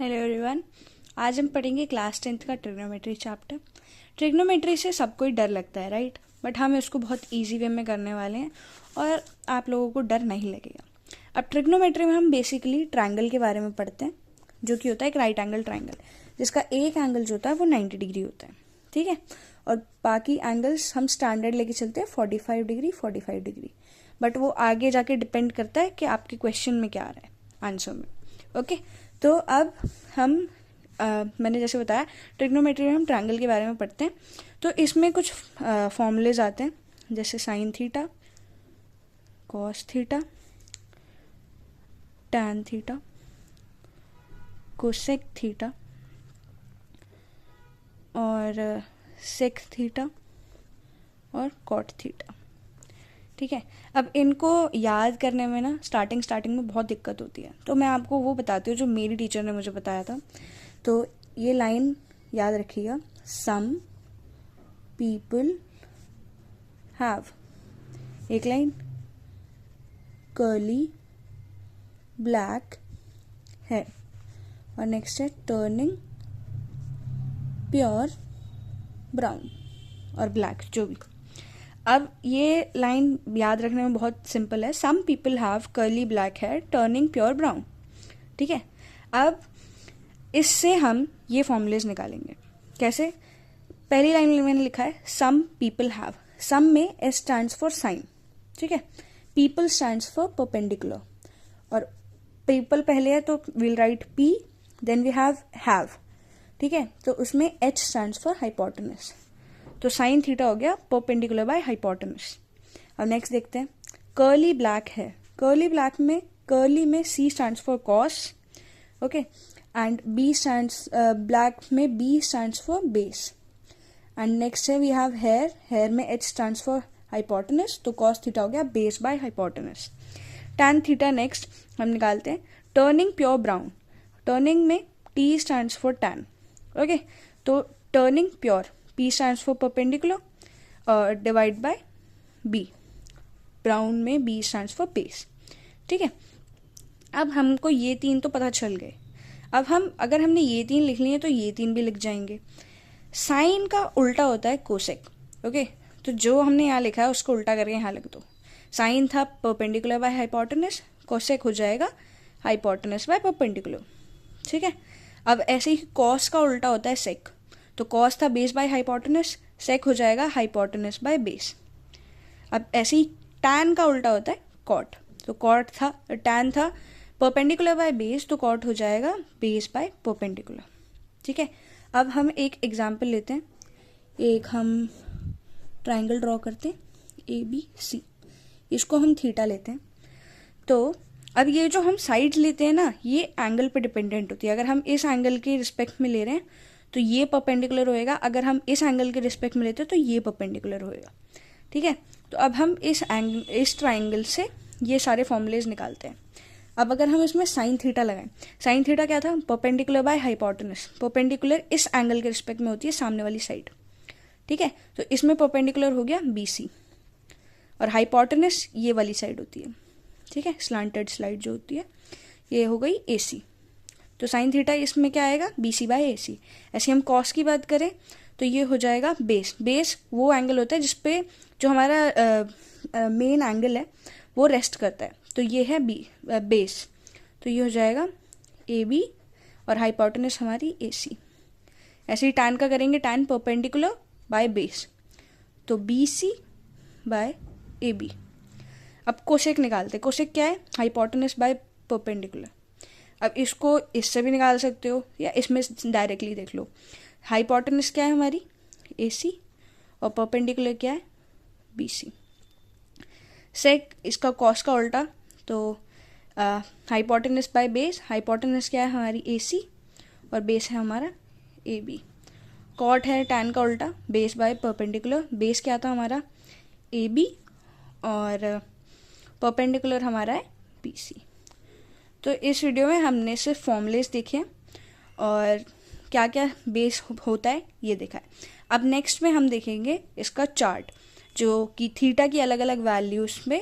Hello everyone. आज हम पढ़ेंगे क्लास 10th का ट्रिग्नोमेट्री चैप्टर। ट्रिग्नोमेट्री से सबको ही डर लगता है, राइट? बट हम इसको बहुत इजी वे में करने वाले हैं और आप लोगों को डर नहीं लगेगा। अब ट्रिग्नोमेट्री में हम बेसिकली ट्रायंगल के बारे में पढ़ते हैं, जो कि होता है एक राइट एंगल ट्रायंगल, जिसका एक एंगल जो होता है वो 90 डिग्री होता है, ठीक है। और बाकी एंगल्स हम स्टैंडर्ड लेके चलते हैं 45 डिग्री 45 डिग्री, बट वो आगे जाके डिपेंड करता है कि आपके क्वेश्चन में क्या आ रहा है आंसर में। ओके, तो अब हम मैंने जैसे बताया ट्रिग्नोमेट्री में हम ट्रायंगल के बारे में पढ़ते हैं। तो इसमें कुछ फॉर्मूलेज आते हैं, जैसे sine theta, cos theta, tan theta, cosec theta और सेक थीटा और कॉट थीटा, ठीक है। अब इनको याद करने में ना स्टार्टिंग में बहुत दिक्कत होती है, तो मैं आपको वो बताती हूँ जो मेरी टीचर ने मुझे बताया था। तो ये लाइन याद रखिएगा, सम पीपल हैव, एक लाइन, कर्ली ब्लैक है, और नेक्स्ट है टर्निंग प्योर ब्राउन और ब्लैक, जो भी। अब ये लाइन याद रखने में बहुत सिंपल है, some people have curly black hair turning pure brown, ठीक है। अब इससे हम ये फॉर्मूलेज निकालेंगे। कैसे? पहली लाइन में मैंने लिखा है सम पीपल हैव, सम में एस स्टैंड्स फॉर साइन, ठीक है। पीपल स्टैंड्स फॉर परपेंडिकुलर, और पीपल पहले है तो will write P, then we have, ठीक है। तो उसमें एच स्टैंड्स फॉर हाइपोटेनस, तो साइन थीटा हो गया परपेंडिकुलर बाय हाइपोटेनस। अब नेक्स्ट देखते हैं, कर्ली ब्लैक है, कर्ली ब्लैक में कर्ली में C stands for cos, okay, and B stands black में B stands for base. And next है वी हैव हेयर, हेयर में एच स्टैंड्स फॉर हाइपोटेनस, तो कॉस थीटा हो गया base by hypotenuse. Tan theta next हम निकालते हैं, turning pure brown, turning में T stands for tan, okay, तो turning pure, P stands for perpendicular, divide by B, brown में B stands for base, ठीक है। अब हमको ये तीन तो पता चल गए। अब हम अगर हमने ये तीन लिख लिए तो ये तीन भी लिख जाएंगे। साइन का उल्टा होता है कोसेक, ओके, तो जो हमने यहाँ लिखा है उसको उल्टा करके यहाँ लिख दो। साइन था परपेंडिकुलर बाय हाइपोटेनस, कोसेक हो जाएगा हाइपोटेनस बाय परपेंडिकुलर, ठीक है। अब ऐसे ही कॉस का उल्टा होता है सेक, तो कॉस था बेस बाय हाइपोटेनस, सेक हो जाएगा हाइपोटेनस बाय बेस। अब ऐसे ही टैन का उल्टा होता है कॉट, तो कॉट था टैन था परपेंडिकुलर बाय बेस, तो कॉट हो जाएगा बेस बाय परपेंडिकुलर, ठीक है। अब हम एक एग्जांपल लेते हैं, एक हम ट्रायंगल ड्रॉ करते हैं ए बी सी, इसको हम थीटा लेते हैं। तो अब ये जो हम साइड्स लेते हैं ना, ये एंगल पे डिपेंडेंट होती है। अगर हम इस एंगल के रिस्पेक्ट में ले रहे हैं तो ये परपेंडिकुलर होएगा, अगर हम इस एंगल के रिस्पेक्ट में लेते हैं तो ये परपेंडिकुलर होएगा, ठीक है। तो अब हम इस ट्राइंगल से ये सारे फॉर्मूलेज निकालते हैं। अब अगर हम इसमें साइन थीटा लगाएं, साइन थीटा क्या था? परपेंडिकुलर बाय हाइपोटेनस, परपेंडिकुलर इस एंगल के रिस्पेक्ट में होती है सामने वाली साइड, ठीक है। तो इसमें परपेंडिकुलर हो गया BC, और हाइपोटेनस ये वाली साइड होती है, ठीक है, स्लांटेड स्लाइड जो होती है, ये हो गई AC। तो साइन थीटा इसमें क्या आएगा? BC by AC। ऐसे हम कॉस की बात करें तो ये हो जाएगा बेस, बेस वो एंगल होता है जिसपे जो हमारा मेन एंगल है वो रेस्ट करता है, तो ये है बेस, तो ये हो जाएगा AB, और हाइपोटेनस हमारी AC। ऐसे ही टैन का करेंगे, टैन परपेंडिकुलर बाय बेस, तो BC बाय AB। अब कोसेक निकालते, कोसेक क्या है? Hypotenuse by perpendicular. अब इसको इससे भी निकाल सकते हो या इसमें डायरेक्टली देख लो। हाइपोटेनस क्या है हमारी? AC, और परपेंडिकुलर क्या है? BC। सेक इसका कॉस का उल्टा, तो हाइपोटेनस बाय बेस, हाइपोटेनस क्या है हमारी? AC, और बेस है हमारा AB। कॉट है टैन का उल्टा, बेस बाय परपेंडिकुलर, बेस क्या था हमारा? AB, और परपेंडिकुलर हमारा है BC। तो इस वीडियो में हमने सिर्फ फॉर्मूलेस देखे और क्या क्या बेस होता है ये देखा है। अब नेक्स्ट में हम देखेंगे इसका चार्ट, जो कि थीटा की अलग अलग वैल्यूज में